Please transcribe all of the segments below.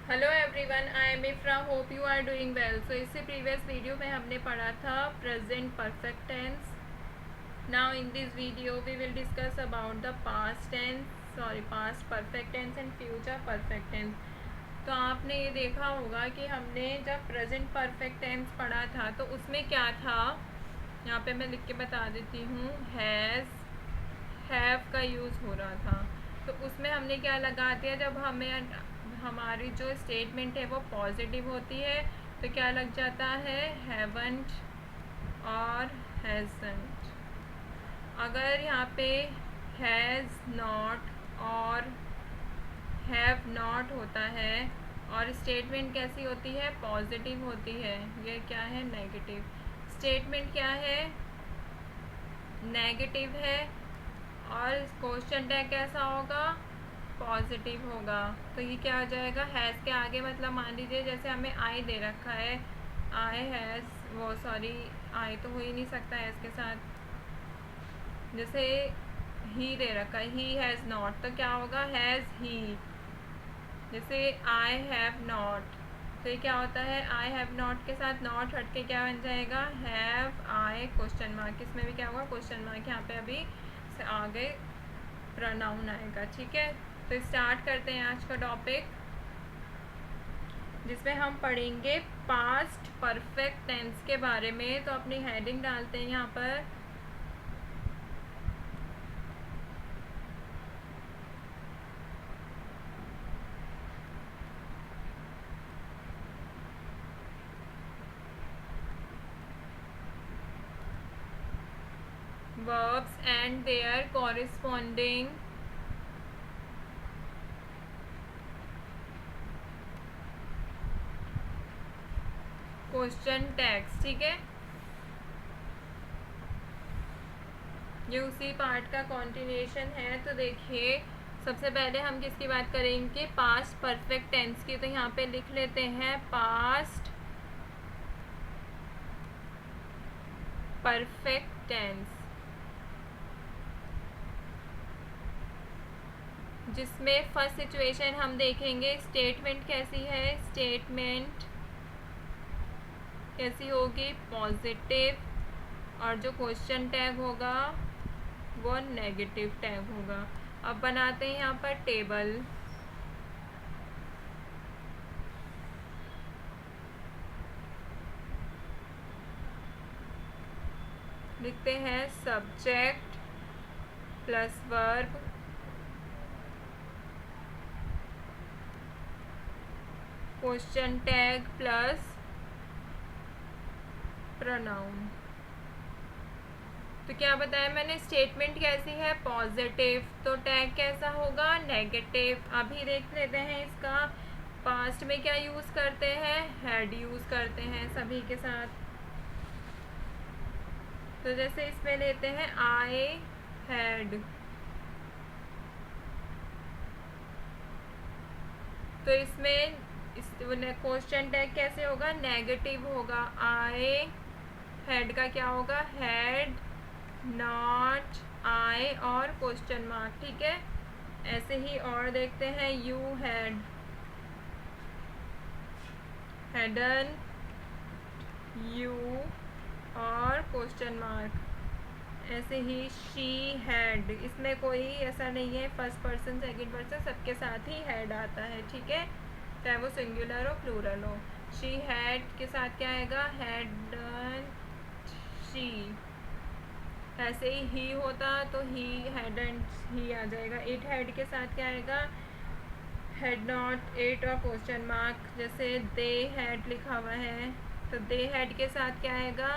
Hello everyone, I am Ifra, hope you are doing well. So इससे previous video में हमने पढ़ा था present perfect tense. Now in this video we will discuss about the past perfect tense and future perfect tense. तो आपने ये देखा होगा कि हमने जब प्रेजेंट परफेक्ट टेंस पढ़ा था तो उसमें क्या था, यहाँ पे मैं लिख के बता देती हूँ। हैज़, हैव का यूज़ हो रहा था। तो उसमें हमने क्या लगा दिया, जब हमें हमारी जो स्टेटमेंट है वो पॉजिटिव होती है तो क्या लग जाता है, हैवंट और हैजंट। अगर यहाँ पे हैज़ नॉट और हैव नॉट होता है और स्टेटमेंट कैसी होती है, पॉजिटिव होती है, ये क्या है, नेगेटिव। स्टेटमेंट क्या है, नेगेटिव है और क्वेश्चन टैग कैसा होगा, पॉजिटिव होगा। तो ये क्या हो जाएगा, हैज़ के आगे, मतलब मान लीजिए जैसे हमें आई दे रखा है, आई हैज़, वो सॉरी आई तो हो ही नहीं सकता हैज़ के साथ। जैसे ही दे रखा है, ही हैज़ नॉट, तो क्या होगा, हैज़ ही। जैसे आई हैव नॉट, तो ये क्या होता है, आई हैव नॉट के साथ नॉट हट के क्या बन जाएगा, हैव आई क्वेश्चन मार्क। इसमें भी क्या होगा, क्वेश्चन मार्क, यहाँ पे अभी से आगे प्रोनाउन आएगा। ठीक है, तो स्टार्ट करते हैं आज का टॉपिक, जिसमें हम पढ़ेंगे पास्ट परफेक्ट टेंस के बारे में। तो अपनी हेडिंग डालते हैं यहाँ पर, verbs and their corresponding question tags. ठीक है, ये उसी पार्ट का कॉन्टिन्यूएशन है। तो देखिए, सबसे पहले हम किसकी बात करेंगे, पास्ट परफेक्ट टेंस की। तो यहाँ पे लिख लेते हैं पास्ट परफेक्ट टेंस, जिसमें फर्स्ट सिचुएशन हम देखेंगे, स्टेटमेंट कैसी है, स्टेटमेंट कैसी होगी, पॉजिटिव, और जो क्वेश्चन टैग होगा वो नेगेटिव टैग होगा। अब बनाते हैं यहाँ पर टेबल। लिखते हैं subject plus verb question tag plus pronoun. तो क्या बताया मैंने, स्टेटमेंट कैसी है, पॉजिटिव, तो टैग कैसा होगा, नेगेटिव। अभी देख लेते हैं इसका पास्ट में क्या यूज़ करते हैं, हैड यूज़ करते हैं सभी के साथ। तो जैसे इसमें लेते हैं आई हैड, तो इसमें क्वेश्चन टैग कैसे होगा, नेगेटिव होगा। आई हैड का क्या होगा, हैड नॉट आई और क्वेश्चन मार्क। ठीक है, ऐसे ही और देखते हैं, यू हैड, हैडन, यू और क्वेश्चन मार्क। ऐसे ही शी हैड, इसमें कोई ऐसा नहीं है फर्स्ट पर्सन सेकंड पर्सन, सबके साथ ही हैड आता है। ठीक है, चाहे वो सिंगुलर हो प्लूरल हो। शी हैड के साथ क्या आएगा, हैडन शी। ऐसे ही होता तो ही हैडन ही आ जाएगा। इट हैड के साथ क्या आएगा, हैड नॉट इट और क्वेश्चन मार्क। जैसे दे हैड लिखा हुआ है तो दे हैड के साथ क्या आएगा,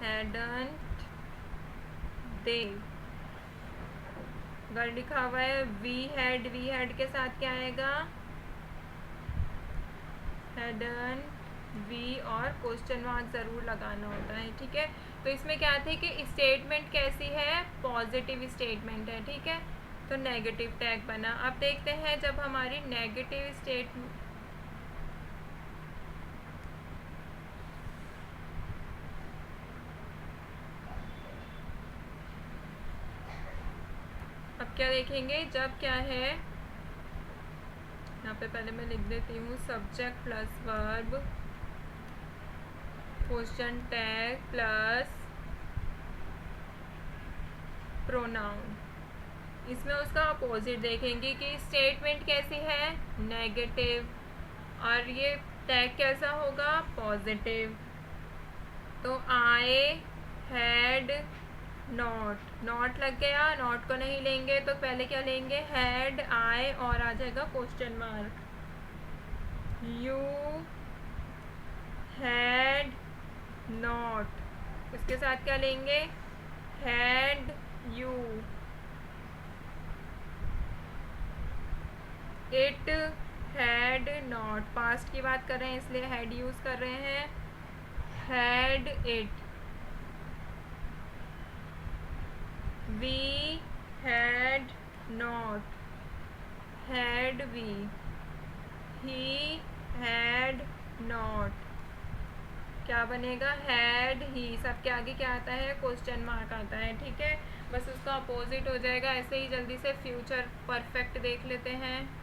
हैडन दे। अगर लिखा हुआ है वी हैड के साथ क्या आएगा, हैडन वी और क्वेश्चन मार्क ज़रूर लगाना होता है। ठीक है, तो इसमें क्या थे कि स्टेटमेंट कैसी है, पॉजिटिव स्टेटमेंट है। ठीक है, तो नेगेटिव टैग बना। अब देखते हैं जब हमारी नेगेटिव स्टेटमेंट, अब क्या देखेंगे, जब क्या है, यहाँ पे पहले मैं लिख देती हूँ subject plus verb, question tag plus pronoun. इसमें उसका अपोजिट देखेंगे कि स्टेटमेंट कैसी है, नेगेटिव, और ये टैग कैसा होगा, पॉजिटिव। तो आई हैड नॉट, नॉट लग गया, नॉट को नहीं लेंगे तो पहले क्या लेंगे, हैड, आई, और आ जाएगा question mark. You had not, उसके साथ क्या लेंगे, had you. It had not, past की बात कर रहे हैं इसलिए हैड यूज कर रहे हैं, had it. We had not, had we. He had not, क्या बनेगा, हैड ही। सबके आगे क्या आता है, क्वेश्चन मार्क आता है, ठीक है, बस उसका अपोजिट हो जाएगा। ऐसे ही जल्दी से फ्यूचर परफेक्ट देख लेते हैं।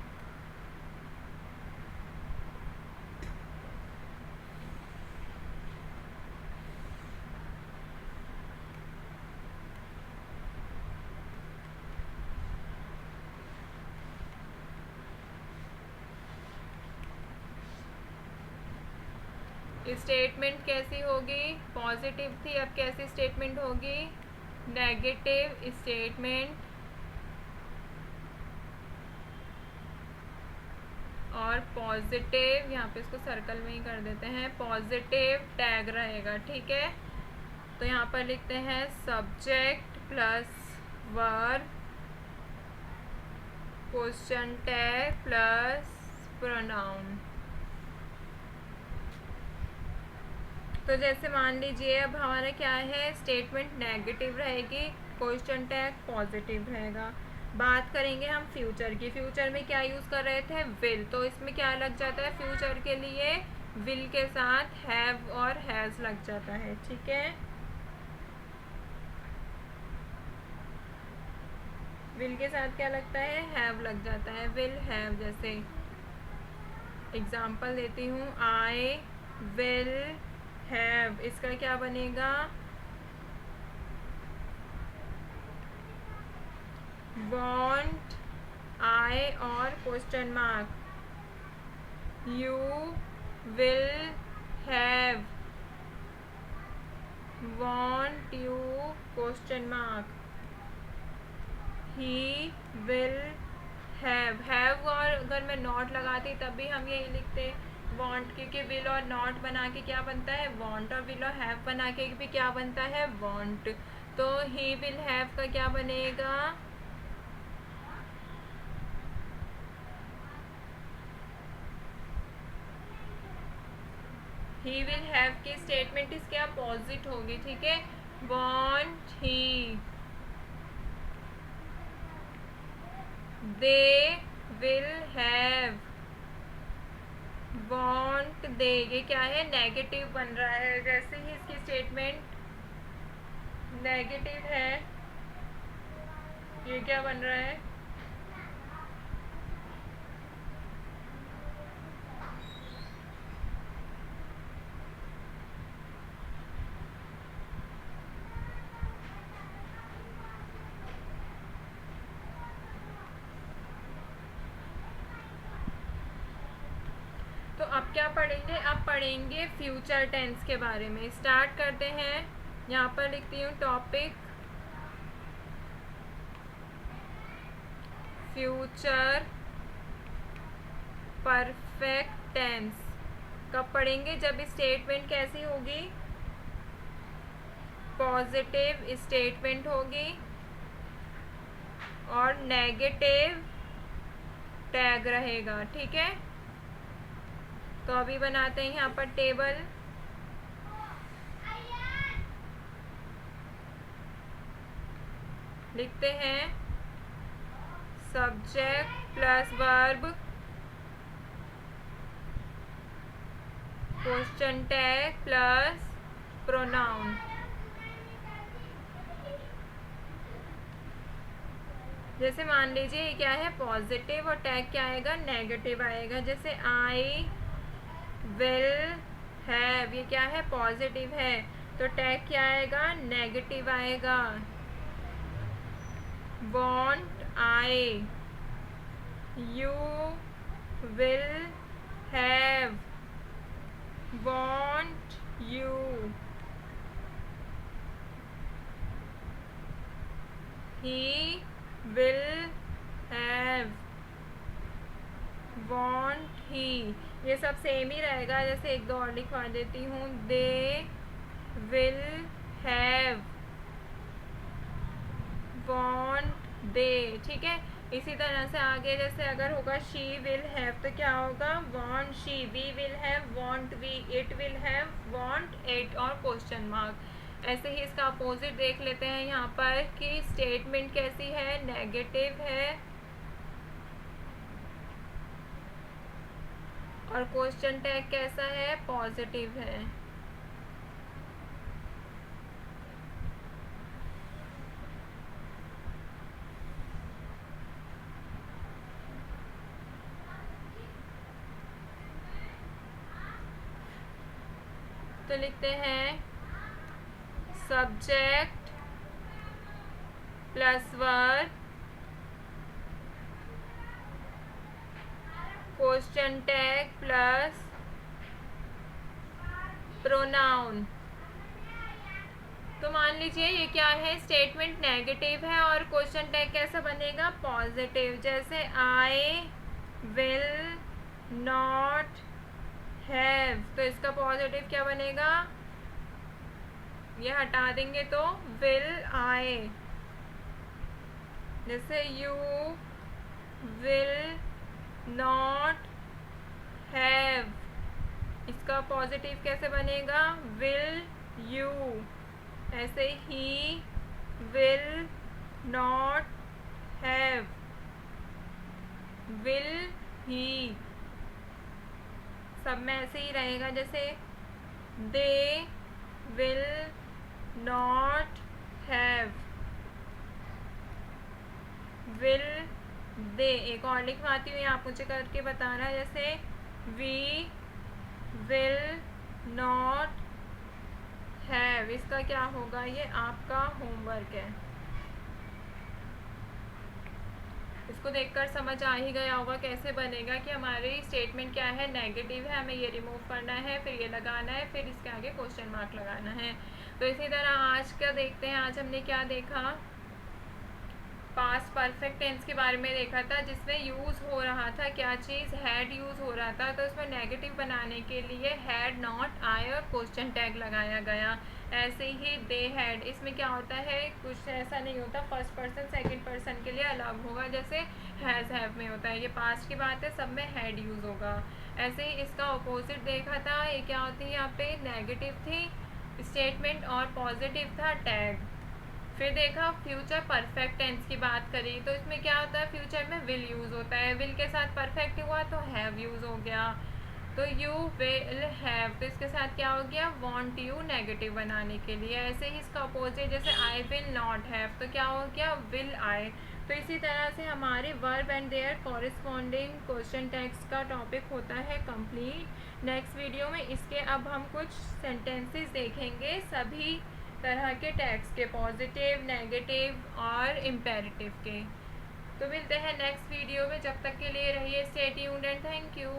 स्टेटमेंट कैसी होगी, पॉजिटिव थी, अब कैसी स्टेटमेंट होगी, नेगेटिव स्टेटमेंट। और पॉजिटिव, यहाँ पे इसको सर्कल में ही कर देते हैं, पॉजिटिव टैग रहेगा, ठीक है। तो यहाँ पर लिखते हैं subject plus verb, question tag plus pronoun. तो जैसे मान लीजिए अब हमारा क्या है, स्टेटमेंट नेगेटिव रहेगी, क्वेश्चन टैग पॉजिटिव रहेगा। बात करेंगे हम फ्यूचर की। फ्यूचर में क्या यूज़ कर रहे थे, विल, तो इसमें क्या लग जाता है, फ्यूचर के लिए विल के साथ हैव और हैज़ लग जाता है, ठीक है। विल के साथ क्या लगता है, हैव लग जाता है, विल हैव। जैसे एग्जाम्पल देती हूँ, आई विल हैव, इसका क्या बनेगा, want, I और question mark, you will have, want you question mark, he will have और अगर मैं नॉट लगाती तब भी हम यही लिखते want, क्योंकि will और नॉट बना के क्या बनता है, want, और will और have बना के भी क्या बनता है, want। तो he will have का क्या बनेगा, ही विल हैव की स्टेटमेंट इसके अपोजिट होगी, ठीक है, want he. They will have, want they, ये क्या है, नेगेटिव बन रहा है। जैसे ही इसकी स्टेटमेंट नेगेटिव है, ये क्या बन रहा है, तो अब क्या पढ़ेंगे, अब पढ़ेंगे फ्यूचर टेंस के बारे में। स्टार्ट करते हैं, यहाँ पर लिखती हूँ टॉपिक फ्यूचर परफेक्ट टेंस। कब पढ़ेंगे, जब स्टेटमेंट कैसी होगी, पॉजिटिव स्टेटमेंट होगी और नेगेटिव टैग रहेगा, ठीक है। तो अभी बनाते हैं यहाँ पर टेबल। लिखते हैं subject plus verb, question tag plus pronoun. जैसे मान लीजिए ये क्या है, पॉजिटिव, और टैग क्या आएगा, नेगेटिव आएगा। जैसे आई विल हैव, ये क्या है, पॉजिटिव है, तो टैग क्या आएगा, नेगेटिव आएगा। Won't I, you will have, won't you, he will have, won't he. ये सब सेम ही रहेगा। जैसे एक दो और लिखवा देती हूँ, they will have, want they, ठीक है। इसी तरह से आगे जैसे अगर होगा शी विल हैव, तो क्या होगा, won't she, we will have, won't we, it will have, won't it, और क्वेश्चन मार्क। ऐसे ही इसका अपोजिट देख लेते हैं यहाँ पर कि स्टेटमेंट कैसी है, नेगेटिव है, और क्वेश्चन टैग कैसा है, पॉजिटिव है। तो लिखते हैं subject plus verb, question tag plus pronoun. तो मान लीजिए ये क्या है, स्टेटमेंट नेगेटिव है और क्वेश्चन टैग कैसा बनेगा, पॉजिटिव। जैसे आई विल नॉट हैव, तो इसका पॉजिटिव क्या बनेगा, ये हटा देंगे तो विल आए। जैसे यू विल नॉट हैव, इसका पॉजिटिव कैसे बनेगा, विल यू। ऐसे he will not have, will he. सब में ऐसे ही रहेगा। जैसे they will not have, will they. एक और लिखवाती हूँ, आप मुझे करके बताना है। जैसे वी विल नॉट हैव, इसका क्या होगा, ये आपका होमवर्क है। इसको देखकर समझ आ ही गया होगा कैसे बनेगा कि हमारी स्टेटमेंट क्या है, नेगेटिव है, हमें ये रिमूव करना है, फिर ये लगाना है, फिर इसके आगे क्वेश्चन मार्क लगाना है। तो इसी तरह आज का देखते हैं। आज हमने क्या देखा, पास्ट परफेक्ट टेंस के बारे में देखा था, जिसमें यूज़ हो रहा था क्या चीज़, हैड यूज़ हो रहा था। तो इसमें नेगेटिव बनाने के लिए हैड नॉट आए और क्वेश्चन टैग लगाया गया। ऐसे ही दे हैड, इसमें क्या होता है, कुछ ऐसा नहीं होता, फर्स्ट पर्सन सेकंड पर्सन के लिए अलग होगा, जैसे हैज़ हैव में होता है। ये पास्ट की बात है, सब में हैड यूज़ होगा। ऐसे ही इसका अपोजिट देखा था, ये क्या होती है, यहाँ पे नेगेटिव थी स्टेटमेंट और पॉजिटिव था टैग। फिर देखा फ्यूचर परफेक्ट टेंस की बात करी, तो इसमें क्या होता है, फ्यूचर में विल यूज़ होता है, विल के साथ परफेक्ट हुआ तो हैव यूज़ हो गया। तो यू विल हैव, तो इसके साथ क्या हो गया, वॉन्ट यू, नेगेटिव बनाने के लिए। ऐसे ही इसका अपोजिट, जैसे आई विल नॉट हैव, तो क्या हो गया, विल आई। तो इसी तरह से हमारे verb and their corresponding question tags का टॉपिक होता है कंप्लीट। नेक्स्ट वीडियो में इसके अब हम कुछ सेंटेंसेस देखेंगे सभी तरह के टैग्स के, पॉजिटिव, नेगेटिव और इम्पेरेटिव के। तो मिलते हैं नेक्स्ट वीडियो में, जब तक के लिए रहिए stay tuned and thank you.